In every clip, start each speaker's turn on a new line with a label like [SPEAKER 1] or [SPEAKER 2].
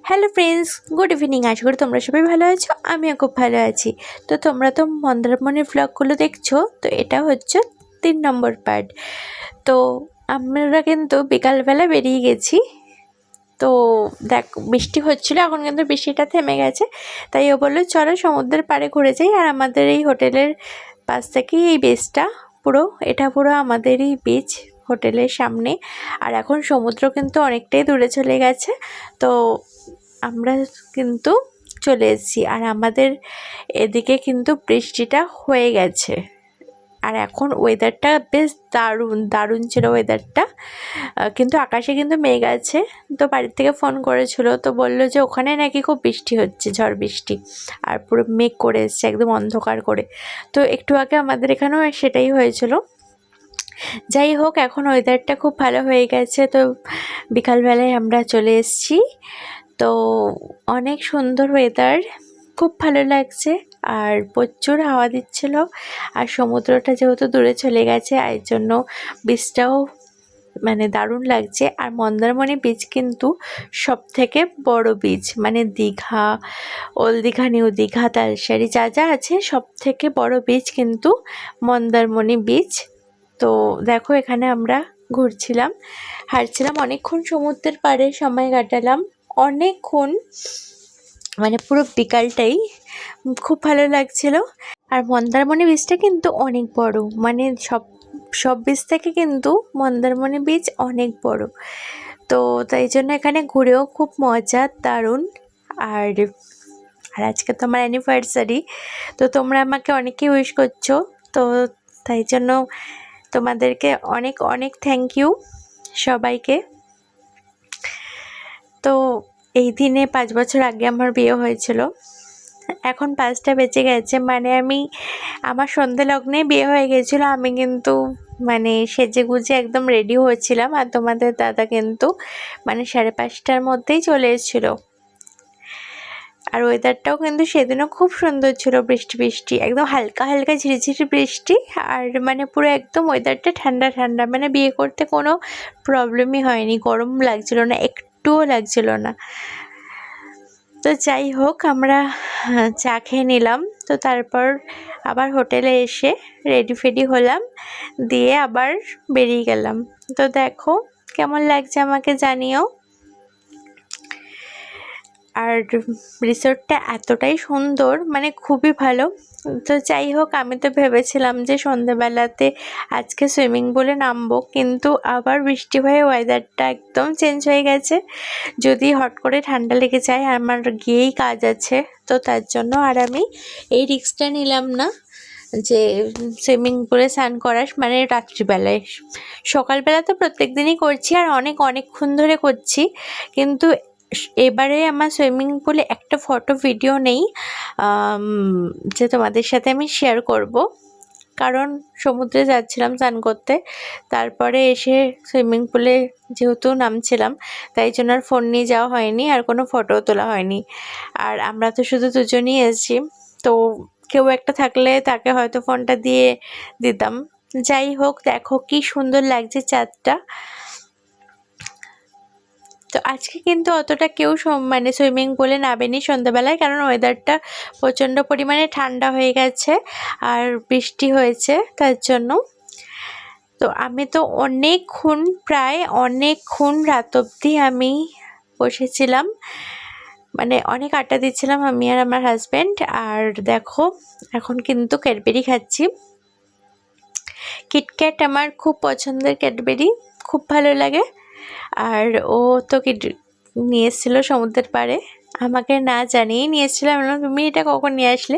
[SPEAKER 1] Hello friends, good evening. আশা করি তোমরা সবাই ভালো আছো, আমিও খুব ভালো আছি। তো তোমরা তো মন্দারমণির ব্লগগুলো দেখছো, তো এটা হচ্ছে 3 নম্বর পার্ট। তো আমরা কিন্তু বিকালবেলা বেরিয়ে গেছি। তো দেখ, বৃষ্টি হচ্ছিলো, এখন কিন্তু বৃষ্টিটা থেমে গেছে। তাই ও বললো চলো সমুদ্রের পাড়ে ঘুরে যাই। আর আমাদের এই হোটেলের পাশ থেকেই এই বিচটা, এটা পুরো আমাদেরই বিচ, হোটেলের সামনে। আর এখন সমুদ্র কিন্তু অনেকটাই দূরে চলে গেছে। তো আমরা কিন্তু চলে এসেছি, আর আমাদের এদিকে কিন্তু বৃষ্টিটা হয়ে গেছে। আর এখন ওয়েদারটা বেশ দারুণ ছিল ওয়েদারটা। কিন্তু আকাশে কিন্তু মেঘ আছে। তো বাড়ির থেকে ফোন করেছিল, তো বললো যে ওখানে নাকি খুব বৃষ্টি হচ্ছে, ঝড় বৃষ্টি, আর পুরো মেঘ করে এসছে একদম অন্ধকার করে। তো একটু আগে আমাদের এখানেও সেটাই হয়েছিল। যাই হোক, এখন ওয়েদারটা খুব ভালো হয়ে গেছে। তো বিকালবেলায় আমরা চলে এসেছি। তো অনেক সুন্দর ওয়েদার, খুব ভালো লাগছে। আর প্রচুর হাওয়া দিচ্ছিল। আর সমুদ্রটা যেহেতু দূরে চলে গেছে, এর জন্য বীচটাও মানে দারুণ লাগছে। আর মন্দারমণি বীচ কিন্তু সব থেকে বড় বীচ, মানে দীঘা, ওল্ড দীঘা, নিউ দীঘা, তালসারি যা যা আছে, সব থেকে বড় বীচ কিন্তু মন্দারমণি বীচ। তো দেখো, এখানে আমরা ঘুরছিলাম, হাঁটছিলাম, অনেকক্ষণ সমুদ্রের পাড়ে সময় কাটালাম, অনেকক্ষণ, মানে পুরো বিকালটাই খুব ভালো লাগছিল। আর মন্দারমণি বীচটা কিন্তু অনেক বড়, মানে সব বীচ থেকে কিন্তু মন্দারমণি বীচ অনেক বড়। তো তাই জন্য এখানে ঘুরেও খুব মজা, দারুণ। আর আজকে তো আমার অ্যানিভার্সারি, তো তোমরা আমাকে অনেকেই উইশ করছো। তো তাই জন্য তোমাদেরকে অনেক অনেক থ্যাংক ইউ সবাইকে। তো এই দিনে 5 বছর আগে আমার বিয়ে হয়েছিল। এখন 5টা বেজে গেছে, মানে আমার সন্ধ্যা লগ্নে বিয়ে হয়ে গেছিলো। আমি কিন্তু মানে সেজে গুজে একদম রেডি হয়েছিলাম, আর তোমাদের দাদা কিন্তু মানে 5:30টার মধ্যেই চলে এসেছিলো। আর ওয়েদারটাও কিন্তু সেদিনও খুব সুন্দর ছিল, বৃষ্টি বৃষ্টি, একদম হালকা হালকা ঝিরিঝিরি বৃষ্টি। আর মানে পুরো একদম ওয়েদারটা ঠান্ডা ঠান্ডা, মানে বিয়ে করতে কোনো প্রবলেমই হয়নি, গরম লাগছিল না, একটুও লাগছিল না। তো যাই হোক, আমরা চা খেয়ে নিলাম। তো তারপর আবার হোটেলে এসে রেডি ফেডি হলাম, দিয়ে আবার বেরিয়ে গেলাম। তো দেখো কেমন লাগছে আমাকে জানিও। আর রিসোর্টটা এতটাই সুন্দর, মানে খুবই ভালো। তো যাই হোক, আমি তো ভেবেছিলাম যে সন্ধ্যেবেলাতে আজকে সুইমিং পুলে নামবো, কিন্তু আবার বৃষ্টি হয়ে ওয়েদারটা একদম চেঞ্জ হয়ে গেছে। যদি হট করে ঠান্ডা লেগে যায়, আমার গিয়েই কাজ আছে, তো তার জন্য আর আমি এই রিস্কটা নিলাম না যে সুইমিং পুলে স্নান করার, মানে রাত্রিবেলায়। সকালবেলা তো প্রত্যেক দিনই করছি, আর অনেকক্ষণ ধরে করছি, কিন্তু এবারে আমার সুইমিং পুলে একটা ফটো ভিডিও নেই যে তোমাদের সাথে আমি শেয়ার করব, কারণ সমুদ্রে যাচ্ছিলাম স্নান করতে, তারপরে এসে সুইমিং পুলে যেহেতু নামছিলাম, তাই জন্য আর ফোন নিয়ে যাওয়া হয়নি, আর কোনো ফটোও তোলা হয়নি। আর আমরা তো শুধু দুজনই এসেছি, তো কেউ একটা থাকলে তাকে হয়তো ফোনটা দিয়ে দিতাম। যাই হোক, দেখো কি সুন্দর লাগছে চাঁদটা। তো আজকে কিন্তু অতটা কেউ মানে সুইমিং পুলে নামেনি সন্ধ্যাবেলায়, কারণ ওয়েদারটা প্রচণ্ড পরিমাণে ঠান্ডা হয়ে গেছে আর বৃষ্টি হয়েছে, তার জন্য। তো আমি তো প্রায় অনেকক্ষণ রাত অবধি আমি বসেছিলাম, মানে অনেক আড্ডা দিচ্ছিলাম আমি আর আমার হাজব্যান্ড। আর দেখো, এখন কিন্তু ক্যাডবেরি খাচ্ছি, কিটক্যাট আমার খুব পছন্দের ক্যাডবেরি, খুব ভালো লাগে। আর ও তো নিয়ে এসেছিলো সমুদ্রের পাড়ে, আমাকে না জানিয়েই নিয়ে এসেছিলো। আমি বললাম তুমি এটা কখন নিয়ে আসলে?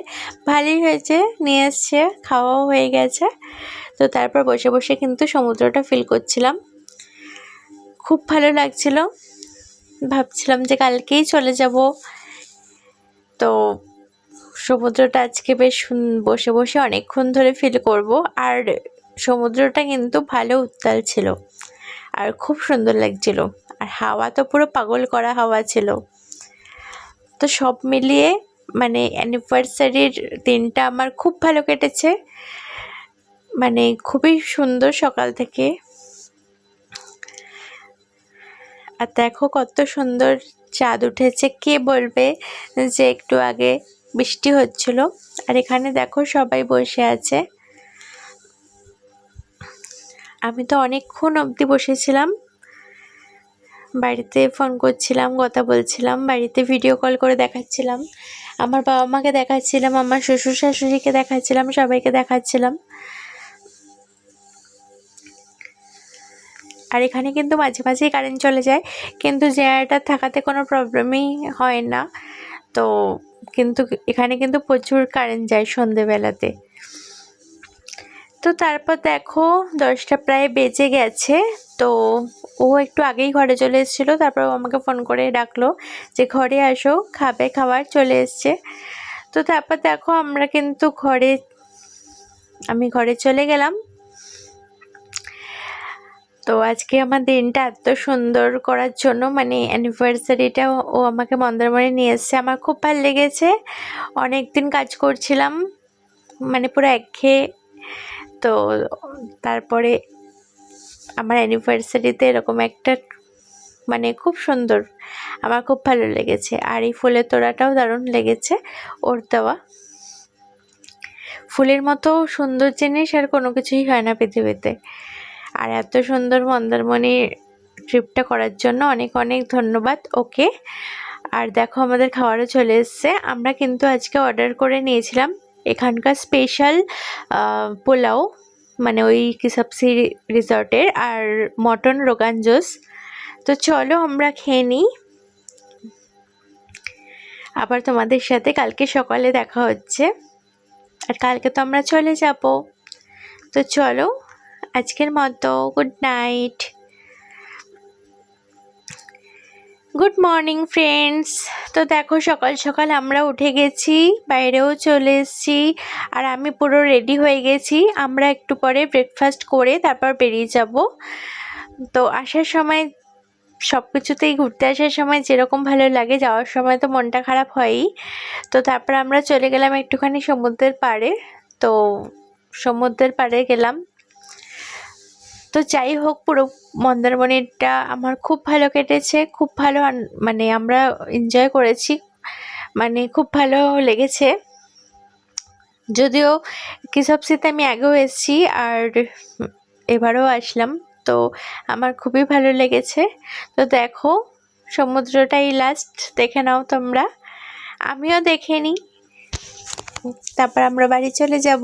[SPEAKER 1] ভালোই হয়েছে, নিয়ে এসছে, খাওয়াও হয়ে গেছে। তো তারপর বসে বসে কিন্তু সমুদ্রটা ফিল করছিলাম, খুব ভালো লাগছিল। ভাবছিলাম যে কালকেই চলে যাব। তো সমুদ্রটা আজকে বেশ বসে বসে অনেকক্ষণ ধরে ফিল করব। আর সমুদ্রটা কিন্তু ভালো উত্তাল ছিল, আর খুব সুন্দর লাগছিল। আর হাওয়া তো পুরো পাগল করা হাওয়া ছিল। তো সব মিলিয়ে মানে অ্যানিভার্সারির দিনটা আমার খুব ভালো কেটেছে, মানে খুবই সুন্দর সকাল থেকে। আর দেখো কত সুন্দর চাঁদ উঠেছে, কে বলবে যে একটু আগে বৃষ্টি হচ্ছিল। আর এখানে দেখো সবাই বসে আছে। আমি তো অনেকক্ষণ অবধি বসেছিলাম, বাড়িতে ফোন করছিলাম, কথা বলছিলাম, বাড়িতে ভিডিও কল করে দেখাচ্ছিলাম, আমার বাবা মাকে দেখাচ্ছিলাম, আমার শ্বশুর শাশুড়িকে দেখাচ্ছিলাম, সবাইকে দেখাচ্ছিলাম। আর এখানে কিন্তু মাঝে মাঝেই কারেন্ট চলে যায়, কিন্তু জেনারেটর থাকাতে কোনো প্রবলেমই হয় না। তো কিন্তু এখানে কিন্তু প্রচুর কারেন্ট যায় সন্ধেবেলাতে। তো তারপর দেখো 10টা প্রায় বেজে গেছে। তো ও একটু আগেই ঘরে চলে এসেছিলো, তারপর ও আমাকে ফোন করে ডাকলো যে ঘরে আসো, খাবে, খাবার চলে এসছে। তো তারপর দেখো আমরা কিন্তু আমি ঘরে চলে গেলাম। তো আজকে আমার দিনটা এত সুন্দর করার জন্য, মানে অ্যানিভার্সারিটা ও আমাকে মন্দারমণি নিয়ে এসছে, আমার খুব ভালো লেগেছে। অনেক দিন কাজ করছিলাম, মানে পুরো একঘেয়ে। তো তারপরে আমার অ্যানিভার্সারিতে এরকম একটা, মানে খুব সুন্দর, আমার খুব ভালো লেগেছে। আর এই ফুলের তোড়াটাও দারুণ লেগেছে ওর দেওয়া। ফুলের মতো সুন্দর জিনিস আর কোনো কিছুই হয় না পৃথিবীতে। আর এত সুন্দর মন্দারমণি ট্রিপটা করার জন্য অনেক অনেক ধন্যবাদ ওকে। আর দেখো আমাদের খাবারও চলে এসছে। আমরা কিন্তু আজকে অর্ডার করে নিয়েছিলাম এখানকার স্পেশাল পোলাও, মানে ওই কিসবসি রিসর্টের, আর মটন রোগান জোস। তো চলো আমরা খেয়ে নিই, আবার তোমাদের সাথে কালকে সকালে দেখা হচ্ছে। আর কালকে তো আমরা চলে যাব। তো চলো আজকের মতো good night. Good morning friends. তো দেখো সকাল সকাল আমরা উঠে গেছি, বাইরেও চলে এসেছি, আর আমি পুরো রেডি হয়ে গেছি। আমরা একটু পরে ব্রেকফাস্ট করে তারপর বেরিয়ে যাব। তো আসার সময় সব কিছুতেই, ঘুরতে আসার সময় যেরকম ভালো লাগে, যাওয়ার সময় তো মনটা খারাপ হয়ই। তো তারপর আমরা চলে গেলাম একটুখানি সমুদ্রের পাড়ে। তো সমুদ্রের পাড়ে গেলাম। তো যাই হোক, পুরো মন্দারমণিটা আমার খুব ভালো কেটেছে, খুব ভালো, মানে আমরা এনজয় করেছি, মানে খুব ভালো লেগেছে। যদিও কিসবসিতে আমি আগেও এসেছি আর এবারও আসলাম, তো আমার খুবই ভালো লেগেছে। তো দেখো সমুদ্রটাই লাস্ট, দেখে নাও তোমরা, আমিও দেখে নিই, তারপর আমরা বাড়ি চলে যাব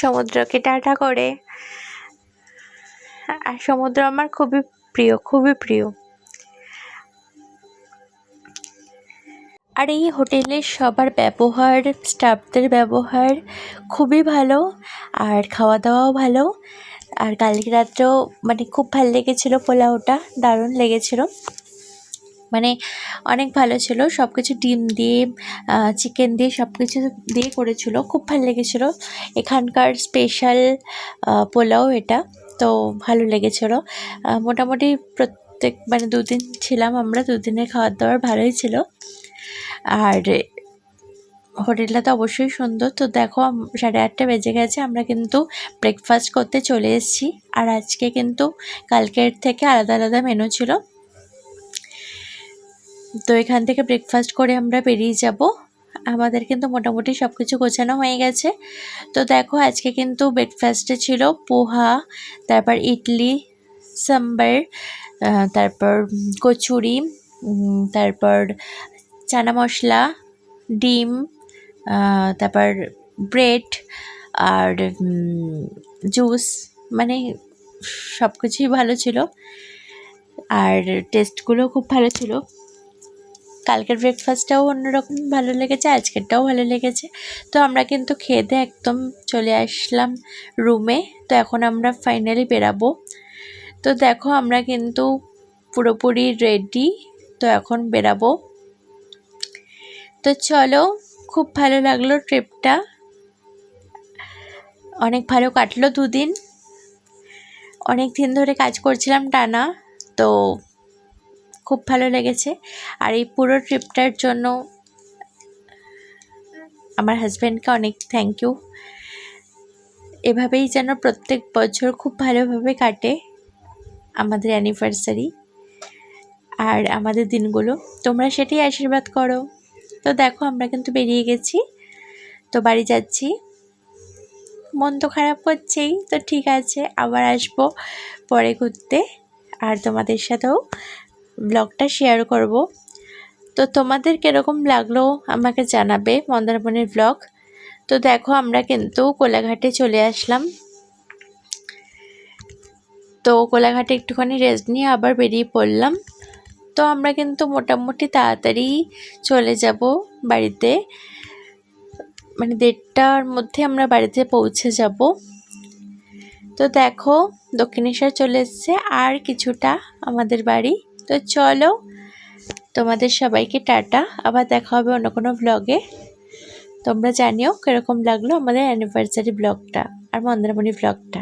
[SPEAKER 1] সমুদ্রকে টাটা করে। আর সমুদ্র আমার খুবই প্রিয়, খুবই প্রিয়। আর এই হোটেলের সবার ব্যবহার, স্টাফদের ব্যবহার খুবই ভালো, আর খাওয়া দাওয়াও ভালো। আর কালকে রাত্রেও মানে খুব ভালো লেগেছিলো, পোলাওটা দারুণ লেগেছিলো, মানে অনেক ভালো ছিল। সব কিছু ডিম দিয়ে, চিকেন দিয়ে, সব কিছু দিয়ে করেছিল, খুব ভালো লেগেছিলো। এখানকার স্পেশাল পোলাও এটা, তো ভালো লেগেছিলো। মোটামুটি প্রত্যেক, মানে 2 দিন ছিলাম আমরা, 2 দিনের খাবার দাবার ভালোই ছিল। আর হোটেলটা তো অবশ্যই সুন্দর। তো দেখো 8:30 বেজে গেছে, আমরা কিন্তু ব্রেকফাস্ট করতে চলে এসেছি। আর আজকে কিন্তু কালকের থেকে আলাদা আলাদা মেনু ছিল। তো এখান থেকে ব্রেকফাস্ট করে আমরা বেরিয়ে যাব। আমাদের কিন্তু মোটামুটি সব কিছু গোছানো হয়ে গেছে। তো দেখো আজকে কিন্তু ব্রেকফাস্টে ছিল পোহা, তারপর ইডলি, সাম্বার, তারপর কচুরি, তারপর চানা মশলা, ডিম, তারপর ব্রেড, আর জুস, মানে সব কিছুই ভালো ছিল। আর টেস্টগুলো খুব ভালো ছিল। কালকের ব্রেকফাস্টটাও অন্যরকম ভালো লেগেছে, আজকেরটাও ভালো লেগেছে। তো আমরা কিন্তু খেয়ে দিয়ে একদম চলে আসলাম রুমে। তো এখন আমরা ফাইনালি বেরাবো। তো দেখো আমরা কিন্তু পুরোপুরি রেডি, তো এখন বেরাবো। তো চলো, খুব ভালো লাগলো ট্রিপটা, অনেক ভালো কাটলো 2 দিন। অনেক দিন ধরে কাজ করছিলাম টানা, তো খুব ভালো লেগেছে। আর এই পুরো ট্রিপটার জন্য আমার হাজব্যান্ডকে অনেক থ্যাংক ইউ। এভাবেই যেন প্রত্যেক বছর খুব ভালোভাবে কাটে আমাদের অ্যানিভার্সারি। আর আমাদের দিনগুলো, তোমরা সেটাই আশীর্বাদ করো। তো দেখো আমরা কিন্তু বেরিয়ে গেছি, তো বাড়ি যাচ্ছি। মন তো খারাপ করছেই, তো ঠিক আছে আবার আসবো পরে ঘুরতে, আর তোমাদের সাথেও ব্লগটা শেয়ার করব। তো তোমাদের কীরকম লাগলো আমাকে জানাবে মন্দারমণির ব্লগ। তো দেখো আমরা কিন্তু কোলাঘাটে চলে আসলাম। তো কোলাঘাটে একটুখানি রেস্ট নিয়ে আবার বেরিয়ে পড়লাম। তো আমরা কিন্তু মোটামুটি তাড়াতাড়ি চলে যাব বাড়িতে, মানে 1:30টার মধ্যে আমরা বাড়িতে পৌঁছে যাব। তো দেখো দক্ষিণেশ্বর চলে এসছে আর কিছুটা আমাদের বাড়ি। তো চলো, তোমাদের সবাইকে টাটা, আবার দেখা হবে অন্য কোনো ব্লগে। তোমরা জানিও কীরকম লাগলো আমাদের অ্যানিভার্সারি ব্লগটা আর মন্দারমণি ব্লগটা।